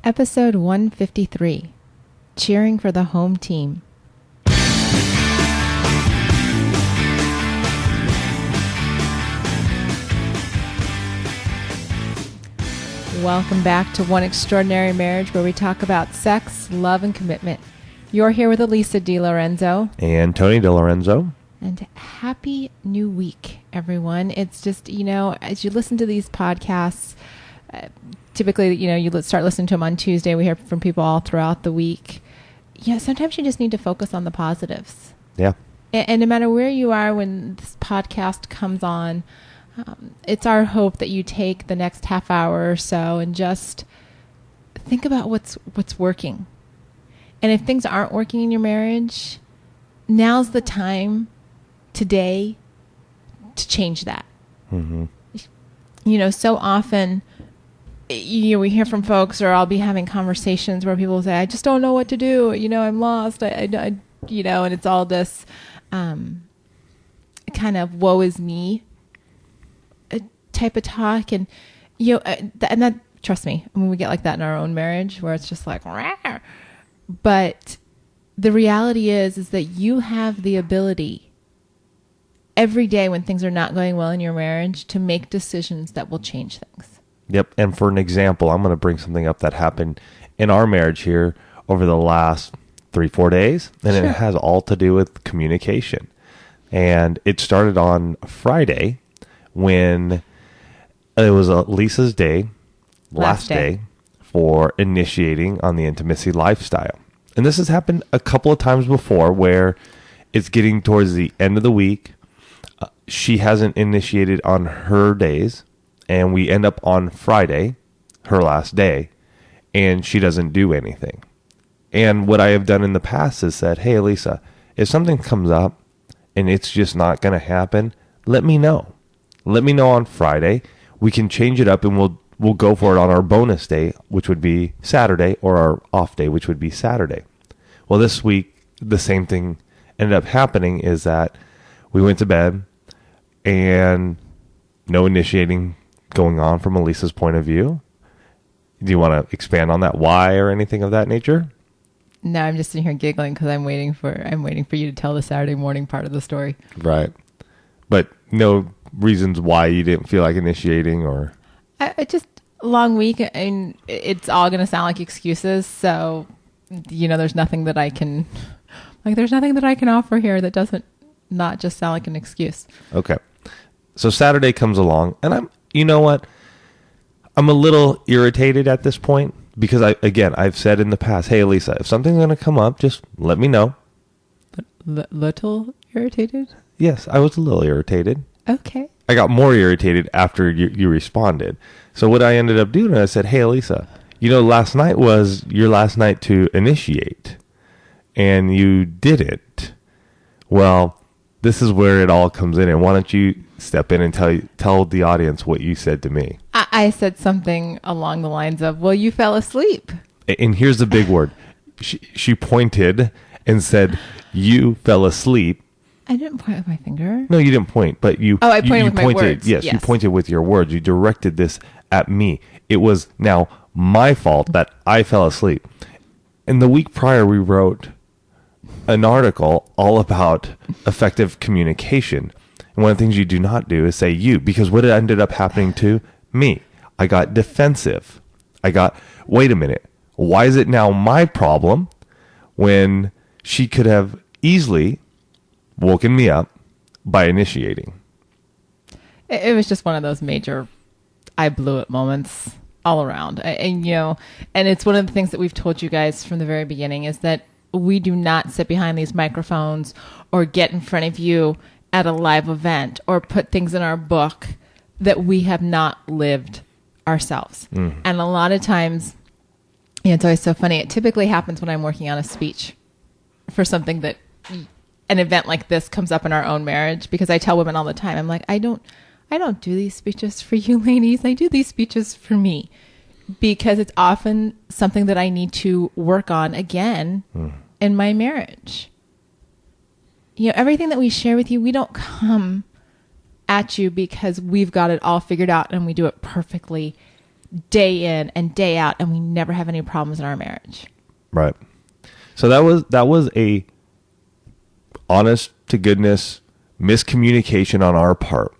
Episode 153, Cheering for the Home Team. Welcome back to One Extraordinary Marriage, where we talk about sex, love, and commitment. You're here with Elisa DiLorenzo. And Tony DiLorenzo. And happy new week, everyone. It's just, as you listen to these podcasts, typically, you start listening to them on Tuesday. We hear from people all throughout the week. Sometimes you just need to focus on the positives. Yeah. And no matter where you are when this podcast comes on, it's our hope that you take the next half hour or so and just think about what's working. And if things aren't working in your marriage, now's the time today to change that. Mm-hmm. So often, we hear from folks, or I'll be having conversations where people say, I just don't know what to do. I'm lost. And it's all this kind of woe is me type of talk. And, and that, trust me, when we get like that in our own marriage, where it's just like, rah. But the reality is that you have the ability every day when things are not going well in your marriage to make decisions that will change things. Yep. And for an example, I'm going to bring something up that happened in our marriage here over the last 3-4 days. And It has all to do with communication. And it started on Friday when it was Lisa's day, last day, for initiating on the intimacy lifestyle. And this has happened a couple of times before where it's getting towards the end of the week. She hasn't initiated on her days, and we end up on Friday, her last day, and she doesn't do anything. And what I have done in the past is said, hey, Lisa, if something comes up and it's just not going to happen, let me know. Let me know on Friday. We can change it up and we'll go for it on our bonus day, which would be Saturday, or our off day, which would be Saturday. Well, this week, the same thing ended up happening, is that we went to bed and no initiating going on from Elisa's point of view. Do you want to expand on that? Why or anything of that nature? No, I'm just sitting here giggling because I'm waiting for you to tell the Saturday morning part of the story. Right. But no reasons why you didn't feel like initiating, or I just long week, and it's all going to sound like excuses. So, there's nothing that I can offer here that doesn't not just sound like an excuse. Okay. So Saturday comes along, and you know what? I'm a little irritated at this point because I've said in the past, hey, Elisa, if something's going to come up, just let me know. Little irritated? Yes, I was a little irritated. Okay. I got more irritated after you responded. So what I ended up doing, I said, hey, Elisa, last night was your last night to initiate, and you didn't. Well, this is where it all comes in, and why don't you step in and tell the audience what you said to me? I said something along the lines of, well, you fell asleep. And here's the big word. She pointed and said, you fell asleep. I didn't point with my finger. No, you didn't point, but you... Oh, I pointed with my words. Yes, you pointed with your words. You directed this at me. It was now my fault that I fell asleep. And the week prior, we wrote an article all about effective communication. And one of the things you do not do is say you, because what ended up happening to me? I got defensive. Wait a minute. Why is it now my problem when she could have easily woken me up by initiating? It was just one of those major I blew it moments all around. And it's one of the things that we've told you guys from the very beginning is that we do not sit behind these microphones or get in front of you at a live event or put things in our book that we have not lived ourselves. And a lot of times, it's always so funny. It typically happens when I'm working on a speech for something that an event like this comes up in our own marriage, because I tell women all the time, I'm like, I don't do these speeches for you ladies. I do these speeches for me, because it's often something that I need to work on again in my marriage. Everything that we share with you, we don't come at you because we've got it all figured out and we do it perfectly. day in and day out, and we never have any problems in our marriage. Right. So that was a honest to goodness miscommunication on our part.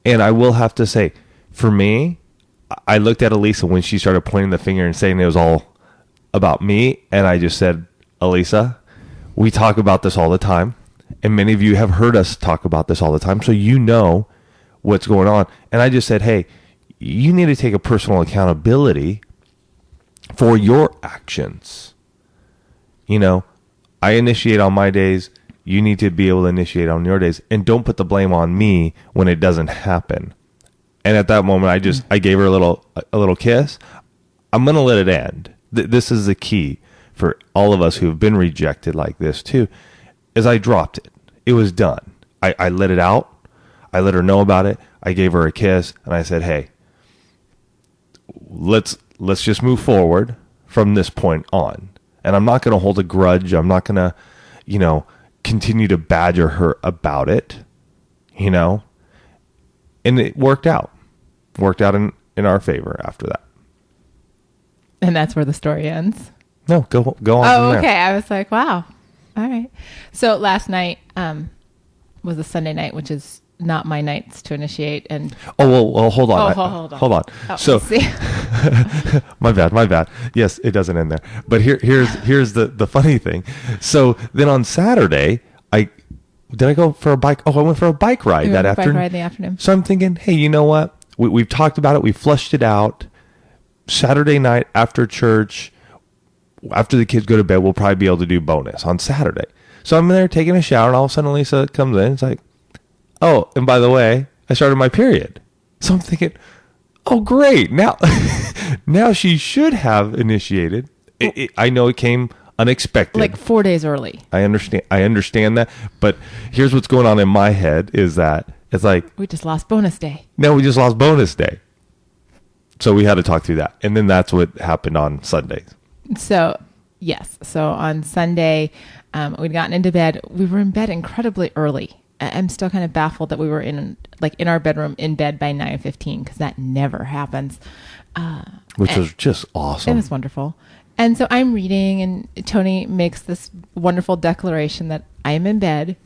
And I will have to say, for me, I looked at Elisa when she started pointing the finger and saying it was all about me. And I just said, Elisa, we talk about this all the time. And many of you have heard us talk about this all the time. So you know what's going on. And I just said, hey, you need to take a personal accountability for your actions. You know, I initiate on my days. You need to be able to initiate on your days. And don't put the blame on me when it doesn't happen. And at that moment, I gave her a little kiss. I'm going to let it end. This is the key for all of us who have been rejected like this too, is I dropped it. It was done. I let it out. I let her know about it. I gave her a kiss and I said, hey, let's just move forward from this point on. And I'm not going to hold a grudge. I'm not going to, continue to badger her about it, And it worked out in our favor after that. And that's where the story ends. No, go on. Oh, okay. I was like, wow. All right. So last night was a Sunday night, which is not my nights to initiate. And well, hold on. Hold on. Oh, so my bad. Yes, it doesn't end there. But here's the funny thing. So then on Saturday, I go for a bike. Oh, I went for a bike ride that afternoon. Bike ride in the afternoon. So I'm thinking, hey, you know what? We've talked about it. We flushed it out. Saturday night after church, after the kids go to bed, we'll probably be able to do bonus on Saturday. So I'm there taking a shower, and all of a sudden Lisa comes in. It's like, oh, and by the way, I started my period. So I'm thinking, oh, great. Now she should have initiated. I know it came unexpected. Like 4 days early. I understand that. But here's what's going on in my head is that it's like, we just lost bonus day. No, we just lost bonus day. So we had to talk through that. And then that's what happened on Sundays. So, yes. So on Sunday, we'd gotten into bed. We were in bed incredibly early. I'm still kind of baffled that we were in our bedroom in bed by 9:15 because that never happens. Which was just awesome. It was wonderful. And so I'm reading, and Tony makes this wonderful declaration that I am in bed,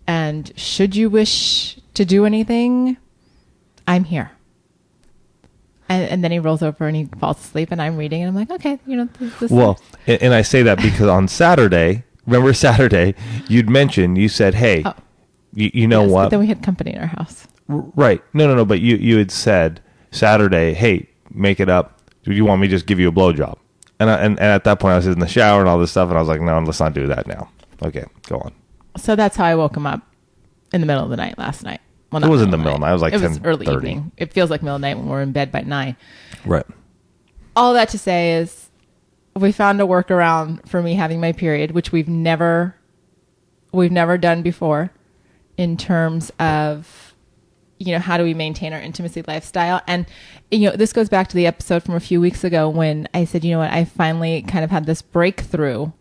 and should you wish to do anything, I'm here. And then he rolls over and he falls asleep, and I'm reading, and I'm like, okay, this. Well, and I say that because on Saturday, remember Saturday, you said, hey, you know what? But then we had company in our house. Right. No. But you had said Saturday, hey, make it up. Do you want me to just give you a blowjob? And at that point, I was in the shower and all this stuff, and I was like, no, let's not do that now. Okay, go on. So that's how I woke him up in the middle of the night last night. Well, it was in the middle of the night. It was like 10:30. It was early evening. It feels like middle of the night when we're in bed by 9. Right. All that to say is we found a workaround for me having my period, which we've never done before in terms of, how do we maintain our intimacy lifestyle? And, this goes back to the episode from a few weeks ago when I said, I finally kind of had this breakthrough,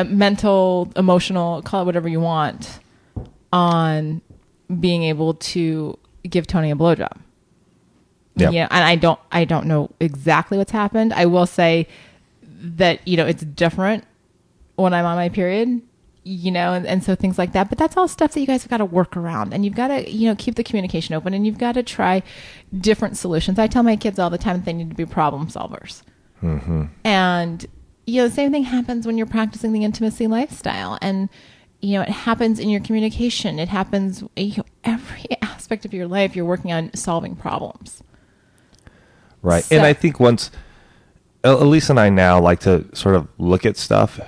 mental, emotional, call it whatever you want, on being able to give Tony a blowjob. Yeah. And I don't know exactly what's happened. I will say that, it's different when I'm on my period, and so things like that. But that's all stuff that you guys have got to work around, and you've got to, keep the communication open, and you've got to try different solutions. I tell my kids all the time that they need to be problem solvers. Mm-hmm. And, the same thing happens when you're practicing the intimacy lifestyle. And, it happens in your communication. It happens, every aspect of your life, you're working on solving problems. Right. So, and I think once, Elise and I now like to sort of look at stuff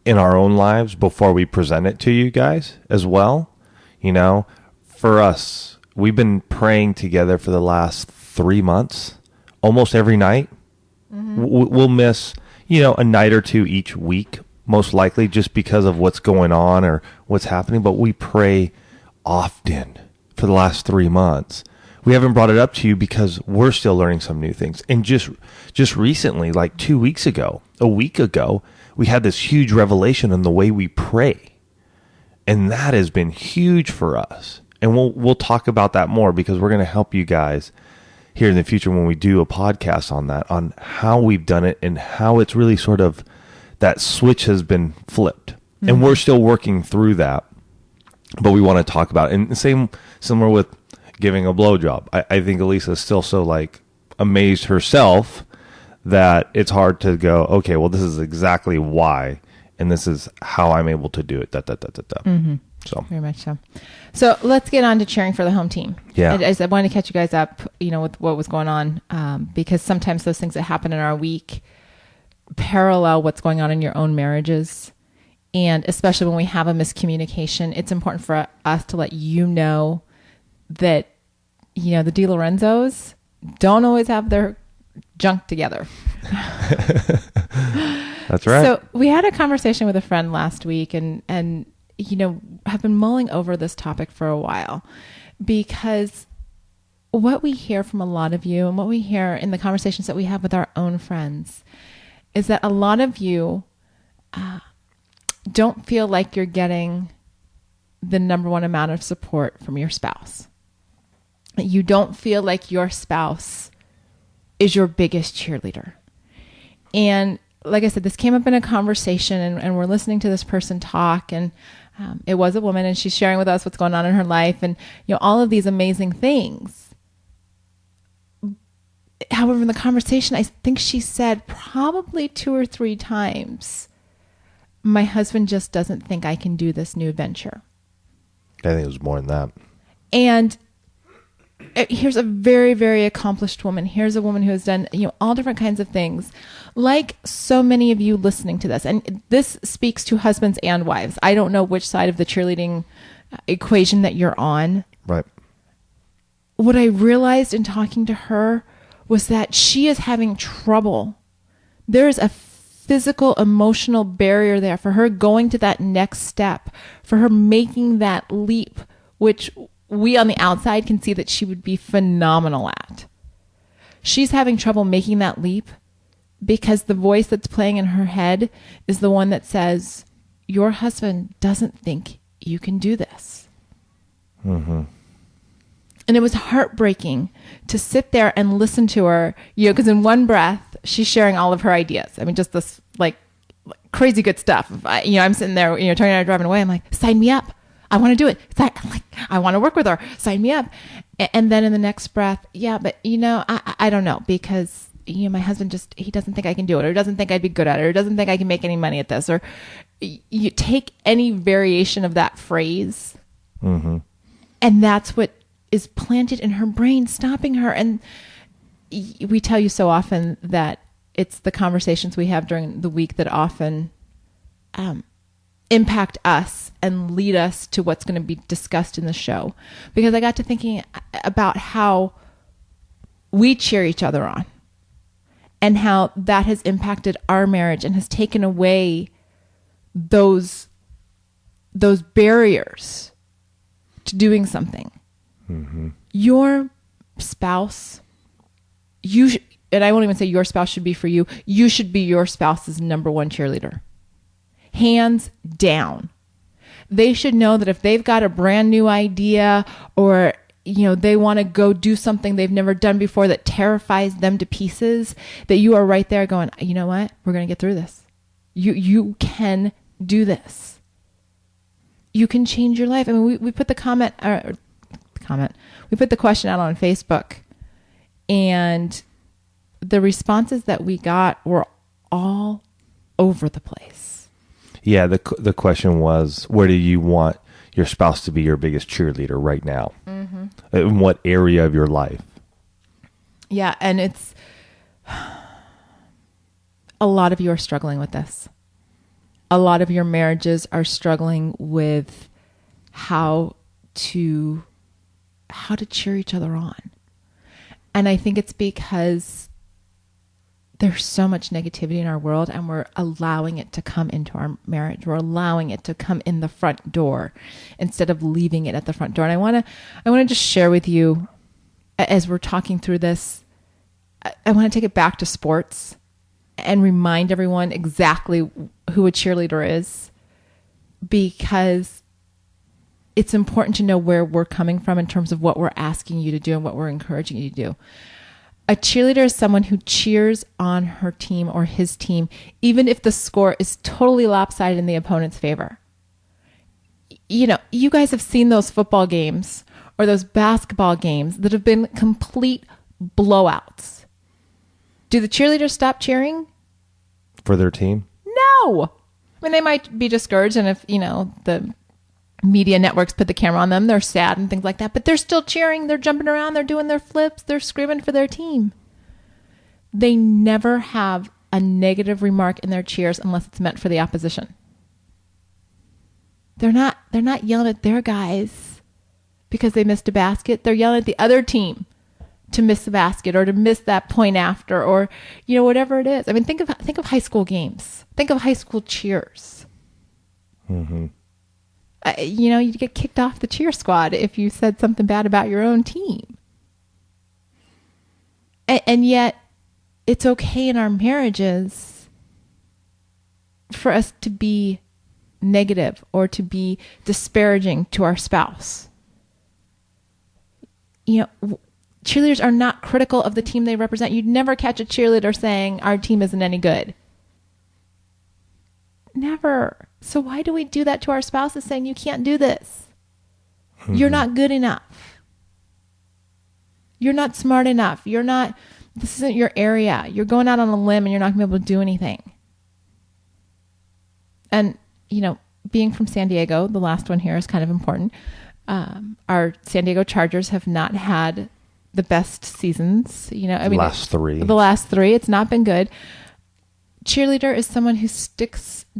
in our own lives before we present it to you guys as well. For us, we've been praying together for the last 3 months, almost every night. Mm-hmm. We'll miss, a night or two each week, most likely just because of what's going on or what's happening. But we pray often for the last 3 months. We haven't brought it up to you because we're still learning some new things. And just recently, like 2 weeks ago, a week ago, we had this huge revelation on the way we pray. And that has been huge for us. And we'll talk about that more, because we're going to help you guys here in the future when we do a podcast on that, on how we've done it and how it's really sort of that switch has been flipped. And we're still working through that, but we want to talk about it. And the similar with giving a blowjob. I think Elisa's still so like amazed herself that it's hard to go, okay, well, this is exactly why, and this is how I'm able to do it. So very much so. So let's get on to cheering for the home team. Yeah. I wanted to catch you guys up, with what was going on, because sometimes those things that happen in our week parallel what's going on in your own marriages. And especially when we have a miscommunication, it's important for us to let you know that, the DiLorenzos don't always have their junk together. That's right. So we had a conversation with a friend last week and have been mulling over this topic for a while, because what we hear from a lot of you and what we hear in the conversations that we have with our own friends is that a lot of you don't feel like you're getting the number one amount of support from your spouse. You don't feel like your spouse is your biggest cheerleader. And like I said, this came up in a conversation, and we're listening to this person talk, and it was a woman, and she's sharing with us what's going on in her life, and all of these amazing things. However, in the conversation, I think she said probably 2 or 3 times, my husband just doesn't think I can do this new venture. I think it was more than that. And here's a very, very accomplished woman. Here's a woman who has done, all different kinds of things, like so many of you listening to this. And this speaks to husbands and wives. I don't know which side of the cheerleading equation that you're on. Right. What I realized in talking to her was that she is having trouble. There is a physical, emotional barrier there for her going to that next step, for her making that leap, which we on the outside can see that she would be phenomenal at. She's having trouble making that leap because the voice that's playing in her head is the one that says, your husband doesn't think you can do this. Mm-hmm. And it was heartbreaking to sit there and listen to her, because in one breath, she's sharing all of her ideas. I mean, just this like crazy good stuff. I'm sitting there, Tony and I are driving away. I'm like, sign me up. I want to do it. I want to work with her. Sign me up. And then in the next breath, yeah, but I don't know, because my husband he doesn't think I can do it, or doesn't think I'd be good at it, or doesn't think I can make any money at this, or you take any variation of that phrase, mm-hmm. and that's what is planted in her brain, stopping her. And we tell you so often that it's the conversations we have during the week that often impact us and lead us to what's going to be discussed in the show. Because I got to thinking about how we cheer each other on, and how that has impacted our marriage and has taken away those barriers to doing something. Mm-hmm. Your spouse, and I won't even say your spouse should be for you. You should be your spouse's number one cheerleader. Hands down. They should know that if they've got a brand new idea, or they want to go do something they've never done before that terrifies them to pieces, that you are right there going, you know what? We're going to get through this. You can do this. You can change your life. I mean, we put we put the question out on Facebook, and the responses that we got were all over the place. Yeah, the question was, where do you want your spouse to be your biggest cheerleader right now? Mm-hmm. In what area of your life? Yeah, and it's a lot of you are struggling with this. A lot of your marriages are struggling with how to cheer each other on. And I think it's because there's so much negativity in our world, and we're allowing it to come into our marriage. We're allowing it to come in the front door instead of leaving it at the front door. And I want to just share with you, as we're talking through this, I want to take it back to sports and remind everyone exactly who a cheerleader is, because it's important to know where we're coming from in terms of what we're asking you to do and what we're encouraging you to do. A cheerleader is someone who cheers on her team or his team, even if the score is totally lopsided in the opponent's favor. You know, you guys have seen those football games or those basketball games that have been complete blowouts. Do the cheerleaders stop cheering? For their team? No. I mean, they might be discouraged, and if, you know, the media networks put the camera on them, they're sad and things like that, but they're still cheering, they're jumping around, they're doing their flips, they're screaming for their team. They never have a negative remark in their cheers unless it's meant for the opposition. They're not yelling at their guys because they missed a basket. They're yelling at the other team to miss the basket or to miss that point after, or, you know, whatever it is. I mean, think of high school games. Think of high school cheers. Mm-hmm. You know, you'd get kicked off the cheer squad if you said something bad about your own team. And yet, it's okay in our marriages for us to be negative or to be disparaging to our spouse. You know, cheerleaders are not critical of the team they represent. You'd never catch a cheerleader saying, our team isn't any good. Never. So why do we do that to our spouses, saying you can't do this? Mm-hmm. You're not good enough. You're not smart enough. This isn't your area. You're going out on a limb and you're not going to be able to do anything. And, you know, being from San Diego, the last one here is kind of important. Our San Diego Chargers have not had the best seasons. You know, I mean, the last three, it's not been good. Cheerleader is someone who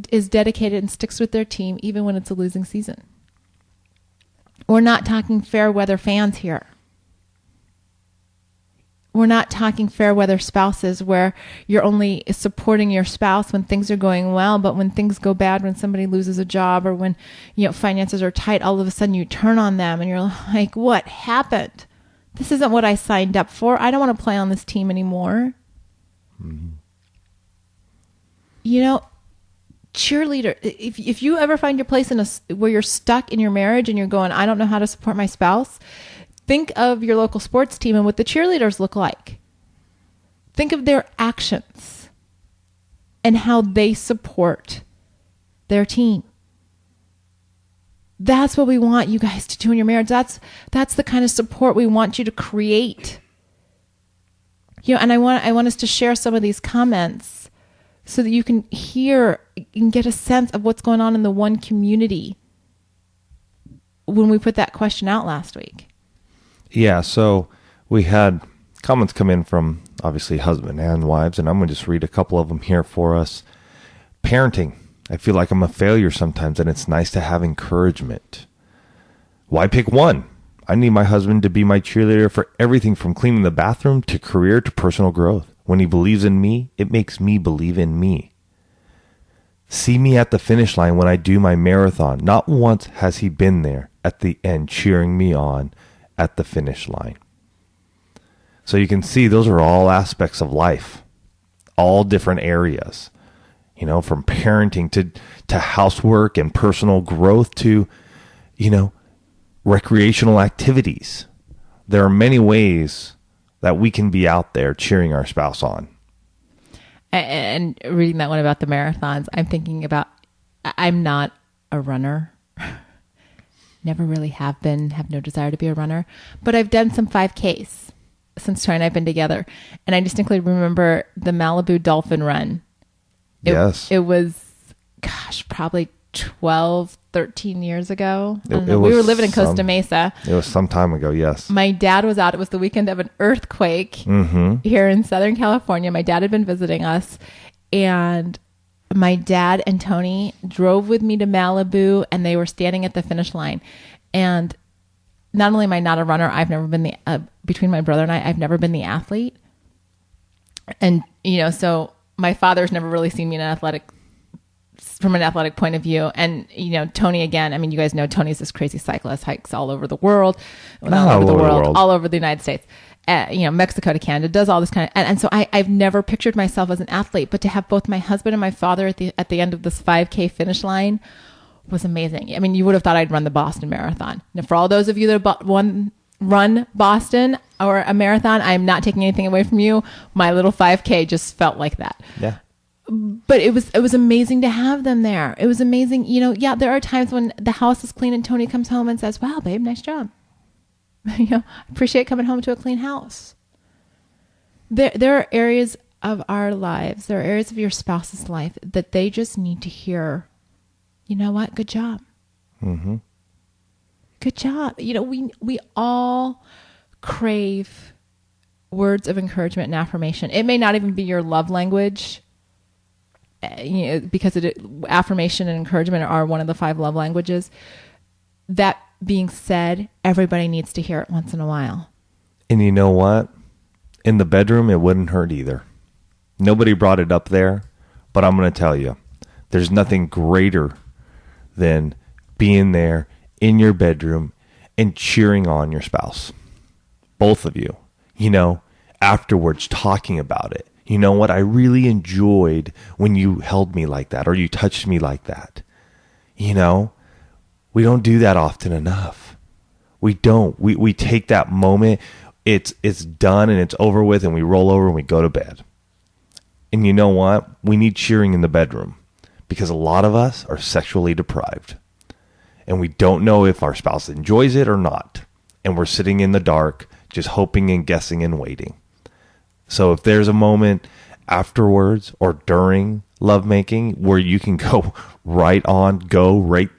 is dedicated and sticks with their team even when it's a losing season. We're not talking fair weather fans here. We're not talking fair weather spouses where you're only supporting your spouse when things are going well, but when things go bad, when somebody loses a job or when, you know, finances are tight, all of a sudden you turn on them and you're like, what happened? This isn't what I signed up for. I don't want to play on this team anymore. Mm-hmm. You know, cheerleader, if you ever find your place where you're stuck in your marriage and you're going, I don't know how to support my spouse, think of your local sports team and what the cheerleaders look like. Think of their actions and how they support their team. That's what we want you guys to do in your marriage. That's the kind of support we want you to create. You know, and I want us to share some of these comments so that you can hear and get a sense of what's going on in the one community when we put that question out last week. Yeah, so we had comments come in from obviously husband and wives, and I'm going to just read a couple of them here for us. Parenting. I feel like I'm a failure sometimes, and it's nice to have encouragement. Why pick one? I need my husband to be my cheerleader for everything from cleaning the bathroom to career to personal growth. When he believes in me, it makes me believe in me. See me at the finish line when I do my marathon. Not once has he been there at the end cheering me on at the finish line. So you can see those are all aspects of life, all different areas, you know, from parenting to housework and personal growth to, you know, recreational activities. There are many ways that we can be out there cheering our spouse on. And reading that one about the marathons, I'm thinking about, I'm not a runner. Never really have been, have no desire to be a runner. But I've done some 5Ks since Troy and I have been together. And I distinctly remember the Malibu Dolphin Run. Yes. It was, probably 12, 13 years ago. We were living in Costa Mesa. It was some time ago, yes. My dad was out. It was the weekend of an earthquake here in Southern California. My dad had been visiting us, and my dad and Tony drove with me to Malibu, and they were standing at the finish line. And not only am I not a runner, I've never been between my brother and I've never been the athlete. And, you know, so my father's never really seen me from an athletic point of view. And, you know, Tony, again, I mean, you guys know Tony's this crazy cyclist, hikes all over the world, all over the United States, you know, Mexico to Canada, does all this kind of, and so I've never pictured myself as an athlete, but to have both my husband and my father at the end of this 5K finish line, was amazing. I mean, you would have thought I'd run the Boston Marathon. Now, for all those of you that run Boston or a marathon, I'm not taking anything away from you. My little 5K just felt like that. Yeah. But it was amazing to have them there. It was amazing. There are times when the house is clean and Tony comes home and says, wow, babe, nice job. I appreciate coming home to a clean house. There are areas of our lives, there are areas of your spouse's life that they just need to hear, you know what? Good job. Mm-hmm. Good job. We all crave words of encouragement and affirmation. It may not even be your love language, because affirmation and encouragement are one of the 5 love languages. That being said, everybody needs to hear it once in a while. And you know what? In the bedroom, it wouldn't hurt either. Nobody brought it up there, but I'm going to tell you, there's nothing greater than being there in your bedroom and cheering on your spouse. Both of you, afterwards talking about it. You know what? I really enjoyed when you held me like that or you touched me like that. We don't do that often enough. We don't. We take that moment. It's done and it's over with and we roll over and we go to bed. And you know what? We need cheering in the bedroom because a lot of us are sexually deprived. And we don't know if our spouse enjoys it or not. And we're sitting in the dark, just hoping and guessing and waiting. So if there's a moment afterwards or during lovemaking where you can go right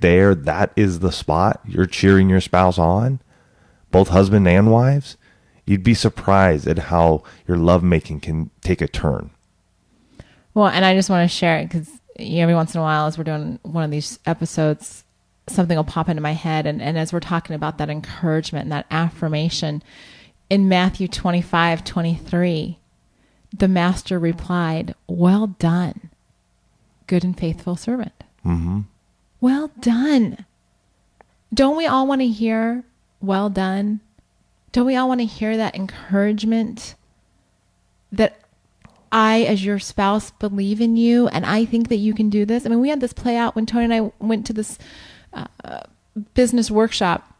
there, that is the spot you're cheering your spouse on, both husband and wives, you'd be surprised at how your lovemaking can take a turn. Well, and I just want to share it because every once in a while as we're doing one of these episodes, something will pop into my head. And as we're talking about that encouragement and that affirmation, in Matthew 25:23, the master replied, well done, good and faithful servant. Mm-hmm. Well done. Don't we all want to hear, well done? Don't we all want to hear that encouragement that I, as your spouse, believe in you and I think that you can do this? I mean, we had this play out when Tony and I went to this business workshop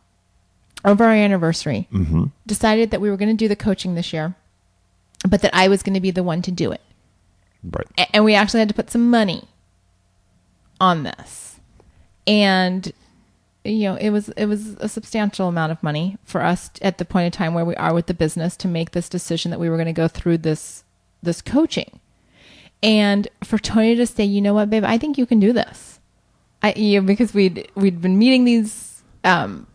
over our anniversary. Mm-hmm. Decided that we were going to do the coaching this year, but that I was going to be the one to do it. Right. And we actually had to put some money on this. And it was a substantial amount of money for us at the point in time where we are with the business to make this decision that we were going to go through this coaching. And for Tony to say, you know what, babe, I think you can do this. Because we'd been meeting these men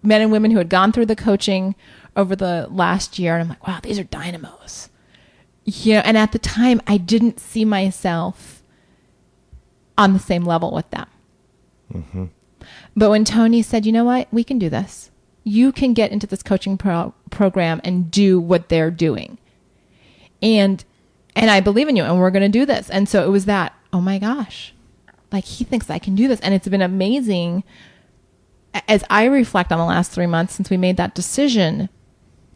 and women who had gone through the coaching over the last year. And I'm like, wow, these are dynamos. And at the time, I didn't see myself on the same level with them. Mm-hmm. But when Tony said, you know what, we can do this. You can get into this coaching program and do what they're doing. And I believe in you and we're going to do this. And so it was that, oh my gosh, like he thinks I can do this. And it's been amazing as I reflect on the last 3 months since we made that decision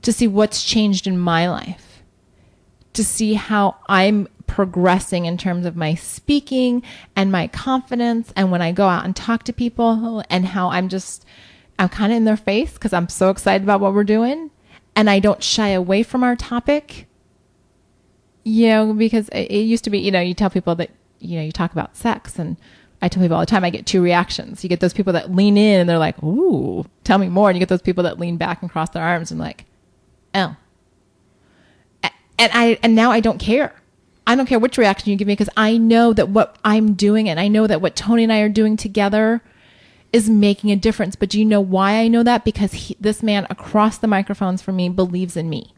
to see what's changed in my life, to see how I'm progressing in terms of my speaking and my confidence. And when I go out and talk to people and how I'm kind of in their face because I'm so excited about what we're doing and I don't shy away from our topic, because it used to be, you tell people that, you talk about sex and I tell people all the time, I get 2 reactions. You get those people that lean in and they're like, ooh, tell me more. And you get those people that lean back and cross their arms and like, oh. And now I don't care. I don't care which reaction you give me because I know that what I'm doing and I know that what Tony and I are doing together is making a difference. But do you know why I know that? Because this man across the microphones from me believes in me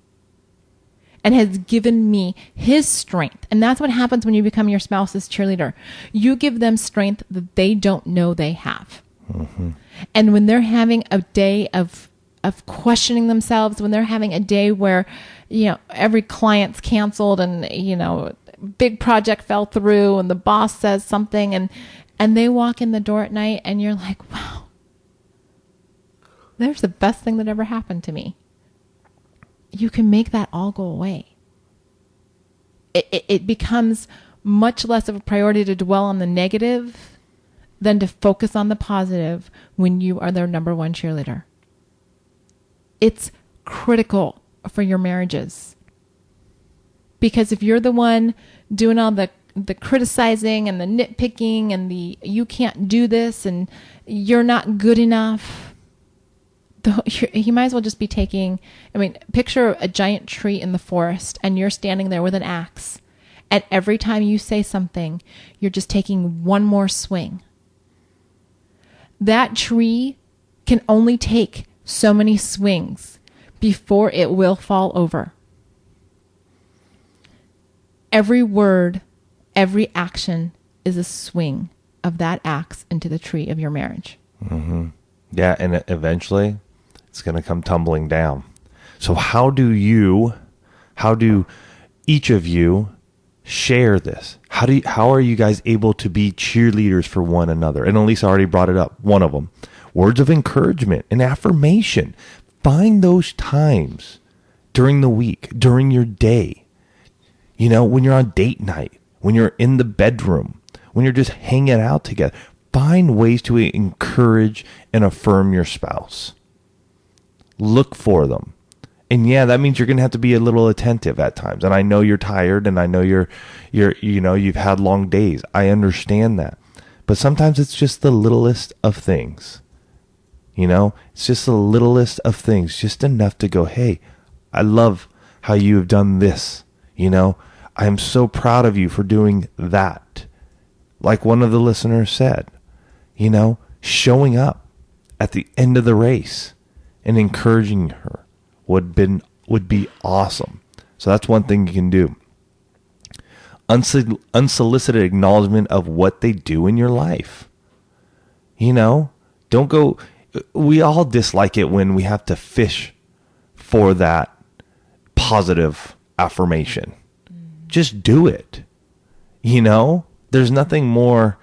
and has given me his strength. And that's what happens when you become your spouse's cheerleader. You give them strength that they don't know they have. Mm-hmm. And when they're having a day of questioning themselves, when they're having a day where, every client's canceled and, big project fell through and the boss says something and they walk in the door at night and you're like, wow, there's the best thing that ever happened to me. You can make that all go away. It becomes much less of a priority to dwell on the negative than to focus on the positive when you are their number one cheerleader. It's critical for your marriages. Because if you're the one doing all the criticizing and the nitpicking and the you can't do this and you're not good enough, you might as well just be picture a giant tree in the forest and you're standing there with an axe. And every time you say something, you're just taking one more swing. That tree can only take so many swings before it will fall over. Every word, every action is a swing of that axe into the tree of your marriage. Mm-hmm. Yeah, and eventually it's going to come tumbling down. So how do each of you share this? How are you guys able to be cheerleaders for one another? And Elisa already brought it up, one of them. Words of encouragement and affirmation. Find those times during the week, during your day. When you're on date night, when you're in the bedroom, when you're just hanging out together, find ways to encourage and affirm your spouse. Look for them. And yeah, that means you're going to have to be a little attentive at times. And I know you're tired and I know you've had long days. I understand that. But sometimes it's just the littlest of things. It's just the littlest of things, just enough to go, hey, I love how you have done this. I am so proud of you for doing that. Like one of the listeners said, showing up at the end of the race and encouraging her would be awesome. So that's one thing you can do. Unsolicited acknowledgement of what they do in your life. Don't go. We all dislike it when we have to fish for that positive affirmation. Just do it. There's nothing more,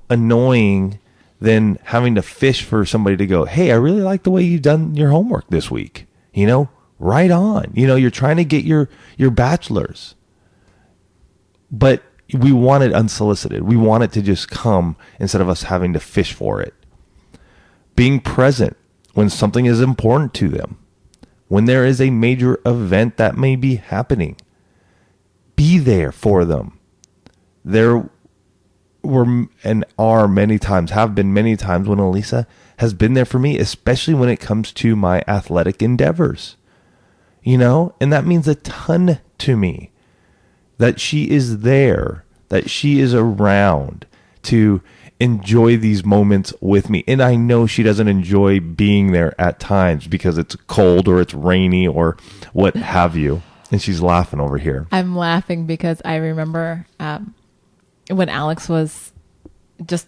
annoying than having to fish for somebody to go, hey, I really like the way you've done your homework this week. Right on. You're trying to get your bachelor's. But we want it unsolicited. We want it to just come instead of us having to fish for it. Being present when something is important to them. When there is a major event that may be happening. Be there for them. There were and are many times, have been many times when Elisa has been there for me, especially when it comes to my athletic endeavors. And that means a ton to me. That she is there, that she is around to enjoy these moments with me. And I know she doesn't enjoy being there at times because it's cold or it's rainy or what have you. And she's laughing over here. I'm laughing because I remember when Alex was just,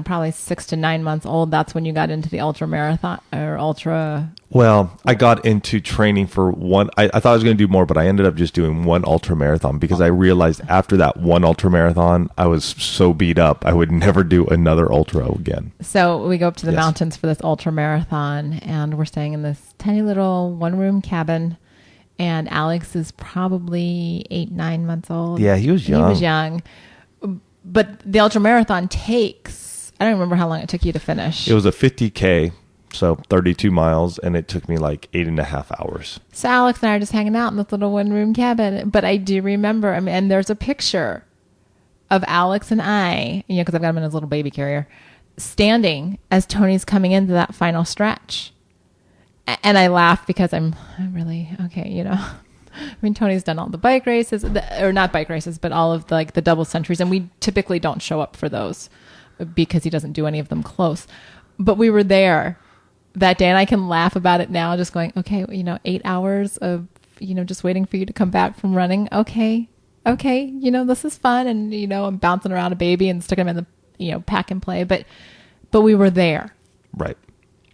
probably 6 to 9 months old. That's when you got into the ultra marathon or ultra. Well, I got into training for one. I thought I was going to do more, but I ended up just doing one ultra marathon because I realized after that one ultra marathon, I was so beat up, I would never do another ultra again. So we go up to the mountains for this ultra marathon, and we're staying in this tiny little one-room cabin. And Alex is probably 8, 9 months old. Yeah, he was young. But the ultra marathon takes, I don't remember how long it took you to finish. It was a 50K, so 32 miles, and it took me like 8.5 hours. So Alex and I are just hanging out in this little one-room cabin. But I do remember, and there's a picture of Alex and I, because I've got him in his little baby carrier, standing as Tony's coming into that final stretch. And I laugh because I'm really, okay, Tony's done all the bike races, or not bike races, but all of the double centuries. And we typically don't show up for those because he doesn't do any of them close. But we were there that day, and I can laugh about it now, just going, okay, 8 hours of, just waiting for you to come back from running. Okay, this is fun. And, I'm bouncing around a baby and sticking him in the, pack and play. But we were there. Right.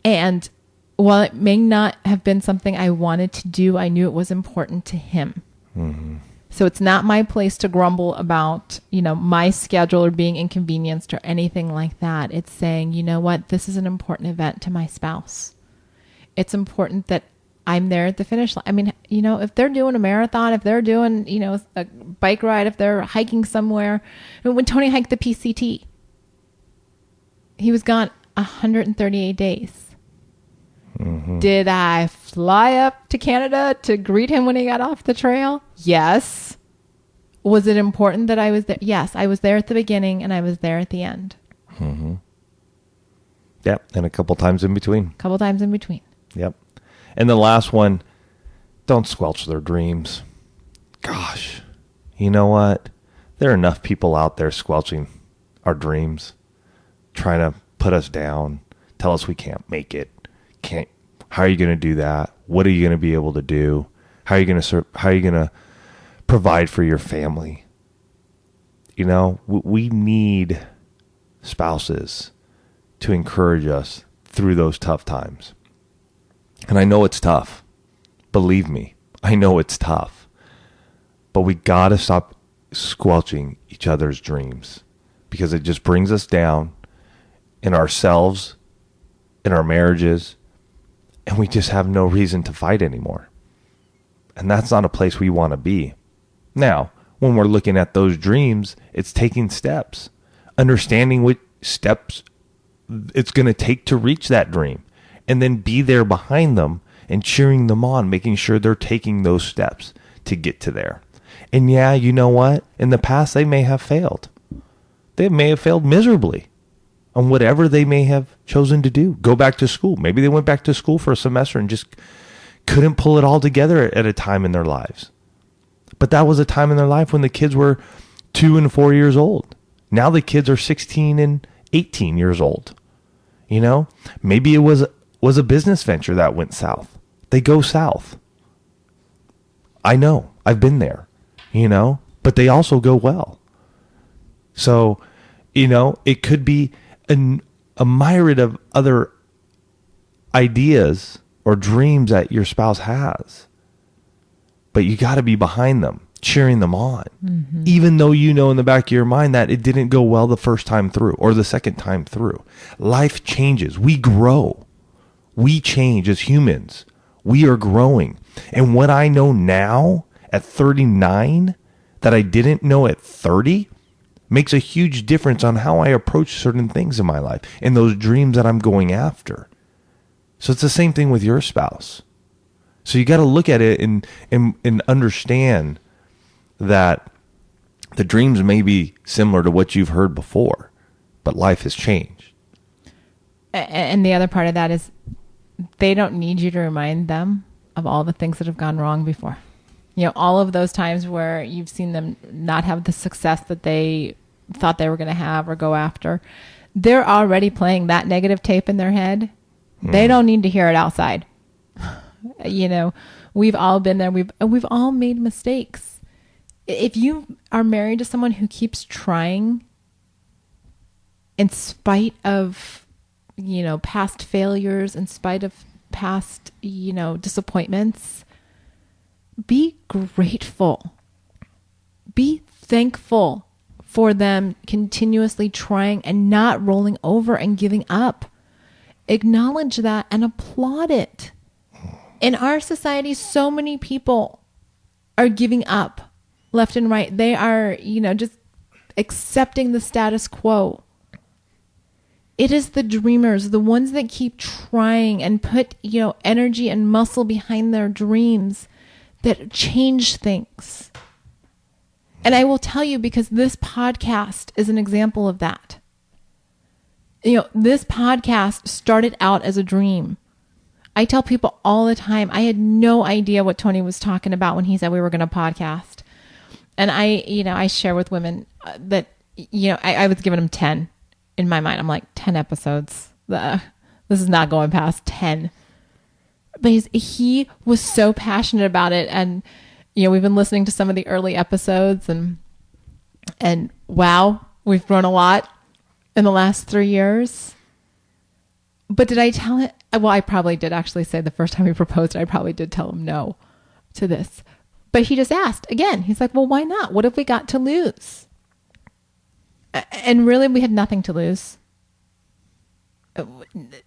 And while it may not have been something I wanted to do, I knew it was important to him. Mm-hmm. So it's not my place to grumble about, my schedule or being inconvenienced or anything like that. It's saying, you know what, this is an important event to my spouse. It's important that I'm there at the finish line. I mean, if they're doing a marathon, if they're doing, a bike ride, if they're hiking somewhere. When Tony hiked the PCT, He was gone 138 days. Did I fly up to Canada to greet him when he got off the trail? Yes. Was it important that I was there? Yes, I was there at the beginning and I was there at the end. Yep, and a couple times in between. Yep. And the last one, don't squelch their dreams. Gosh, you know what? There are enough people out there squelching our dreams, trying to put us down, tell us we can't make it. How are you going to do that? What are you going to be able to do? How are you going to provide for your family? You know, we need spouses to encourage us through those tough times. And I know it's tough. Believe me, I know it's tough. But we got to stop squelching each other's dreams, because it just brings us down in ourselves, in our marriages, and we just have no reason to fight anymore. And that's not a place we want to be. Now, when we're looking at those dreams, it's taking steps, understanding what steps it's going to take to reach that dream, and then be there behind them and cheering them on, making sure they're taking those steps to get to there. And yeah, you know what? In the past, they may have failed. They may have failed miserably on whatever they may have chosen to do. Go back to school. Maybe they went back to school for a semester and just couldn't pull it all together at a time in their lives. But that was a time in their life when the kids were 2 and 4 years old. Now the kids are 16 and 18 years old. You know, maybe it was a business venture that went south. They go south. I know. I've been there, you know, but they also go well. So, you know, it could be a myriad of other ideas or dreams that your spouse has. But you got to be behind them, cheering them on. Even though you know in the back of your mind that it didn't go well the first time through or the second time through. Life changes. We grow. We change as humans. We are growing. And what I know now at 39 that I didn't know at 30 makes a huge difference on how I approach certain things in my life and those dreams that I'm going after. So it's the same thing with your spouse. So you got to look at it and understand that the dreams may be similar to what you've heard before, but life has changed. And the other part of that is they don't need you to remind them of all the things that have gone wrong before. You know, all of those times where you've seen them not have the success that they thought they were going to have or go after. They're already playing that negative tape in their head. They don't need to hear it outside. You know, we've all been there. We've all made mistakes. If you are married to someone who keeps trying in spite of, you know, past failures, in spite of past, you know, disappointments, be grateful. Be thankful for them continuously trying and not rolling over and giving up. Acknowledge that and applaud it. In our society, so many people are giving up left and right. They are, you know, just accepting the status quo. It is the dreamers, the ones that keep trying and put, you know, energy and muscle behind their dreams that change things. And I will tell you, because this podcast is an example of that. You know, this podcast started out as a dream. I tell people all the time, I had no idea what Tony was talking about when he said we were going to podcast. And I share with women that, you know, I was giving them 10 in my mind. I'm like, 10 episodes. This is not going past 10. But he was so passionate about it. And, you know, we've been listening to some of the early episodes and wow, we've grown a lot in the last 3 years. But did I tell it? Well, I probably did actually say the first time he proposed, I probably did tell him no to this. But he just asked again. He's like, well, why not? What have we got to lose? And really, we had nothing to lose.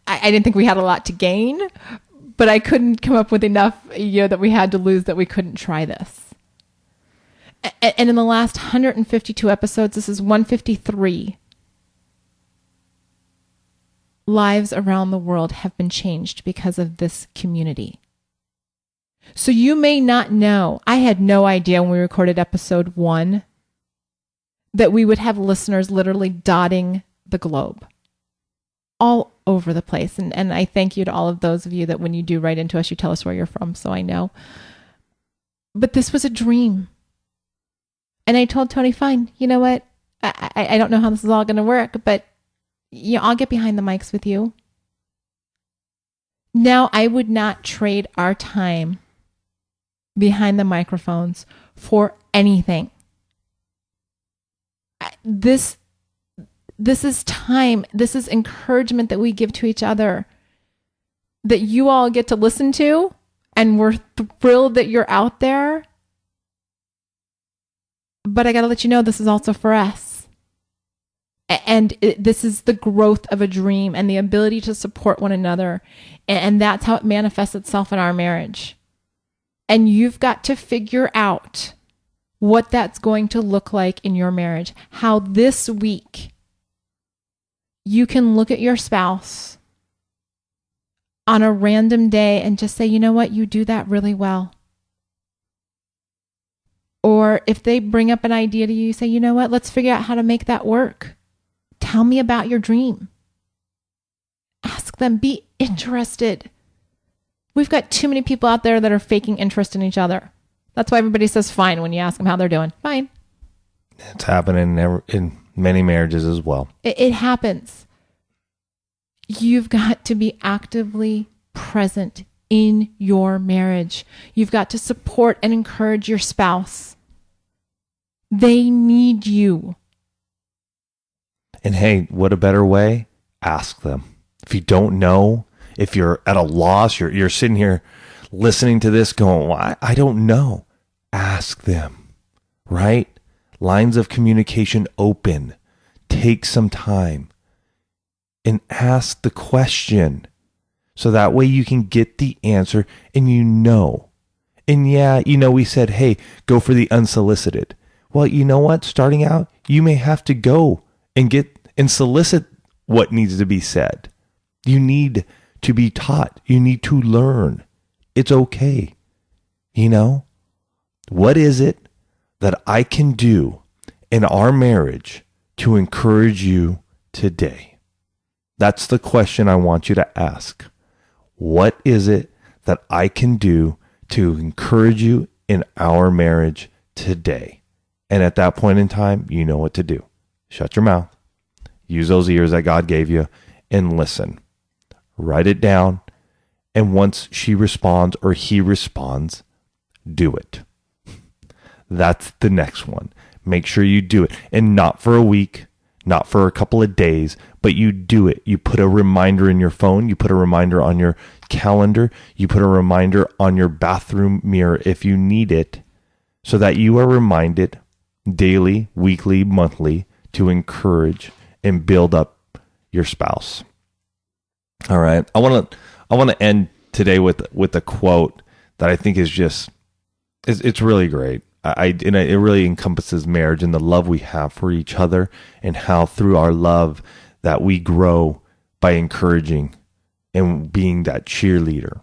I didn't think we had a lot to gain, but I couldn't come up with enough, you know, that we had to lose that we couldn't try this. And in the last 152 episodes, this is 153. lives around the world have been changed because of this community. So you may not know, I had no idea when we recorded episode 1 that we would have listeners literally dotting the globe all over the place. And I thank you to all of those of you that when you do write into us, you tell us where you're from, so I know. But this was a dream. And I told Tony, fine, you know what? I don't know how this is all going to work, but I'll get behind the mics with you. Now, I would not trade our time behind the microphones for anything. This is time. This is encouragement that we give to each other that you all get to listen to, and we're thrilled that you're out there. But I got to let you know, this is also for us. And this is the growth of a dream and the ability to support one another. And that's how it manifests itself in our marriage. And you've got to figure out what that's going to look like in your marriage. How this week you can look at your spouse on a random day and just say, you know what, you do that really well. Or if they bring up an idea to you, you say, you know what, let's figure out how to make that work. Tell me about your dream. Ask them, be interested. We've got too many people out there that are faking interest in each other. That's why everybody says fine when you ask them how they're doing. Fine. It's happening in many marriages as well. It happens. You've got to be actively present in your marriage. You've got to support and encourage your spouse. They need you. And hey, what a better way? Ask them. If you don't know, if you're at a loss, you're sitting here listening to this going, well, I don't know. Ask them, right? Lines of communication open. Take some time and ask the question. So that way you can get the answer and you know. And yeah, we said, hey, go for the unsolicited. Well, you know what? Starting out, you may have to go and solicit what needs to be said. You need to be taught. You need to learn. It's okay. What is it that I can do in our marriage to encourage you today? That's the question I want you to ask. What is it that I can do to encourage you in our marriage today? And at that point in time, you know what to do. Shut your mouth. Use those ears that God gave you and listen. Write it down. And once she responds or he responds, do it. That's the next one. Make sure you do it. And not for a week, not for a couple of days, but you do it. You put a reminder in your phone. You put a reminder on your calendar. You put a reminder on your bathroom mirror if you need it, so that you are reminded daily, weekly, monthly to encourage and build up your spouse. All right. I want to end today with a quote that I think is just, it's really great. It really encompasses marriage and the love we have for each other, and how through our love that we grow by encouraging and being that cheerleader.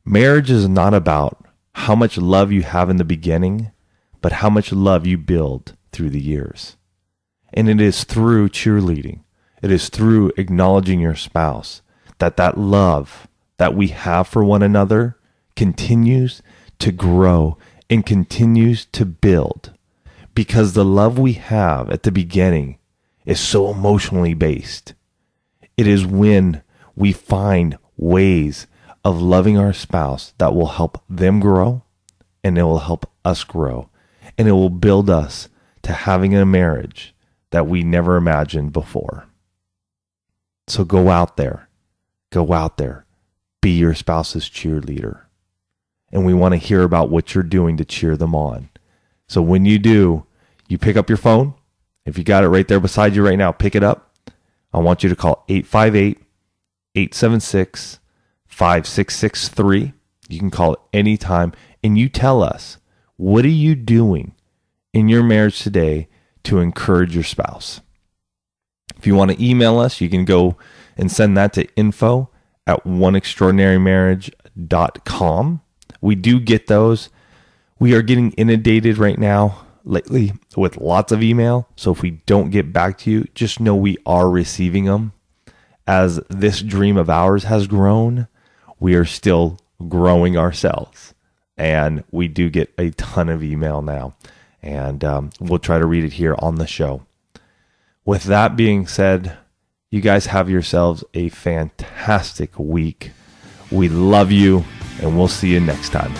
Marriage is not about how much love you have in the beginning, but how much love you build through the years. And it is through cheerleading. It is through acknowledging your spouse that love that we have for one another continues to grow and continues to build, because the love we have at the beginning is so emotionally based. It is when we find ways of loving our spouse that will help them grow, and it will help us grow, and it will build us to having a marriage that we never imagined before. So go out there, be your spouse's cheerleader. And we want to hear about what you're doing to cheer them on. So when you do, you pick up your phone. If you got it right there beside you right now, pick it up. I want you to call 858-876-5663. You can call it anytime. And you tell us, what are you doing in your marriage today to encourage your spouse? If you want to email us, you can go and send that to info@oneextraordinarymarriage.com. We do get those. We are getting inundated right now lately with lots of email. So if we don't get back to you, just know we are receiving them. As this dream of ours has grown, we are still growing ourselves. And we do get a ton of email now. And we'll try to read it here on the show. With that being said, you guys have yourselves a fantastic week. We love you, and we'll see you next time.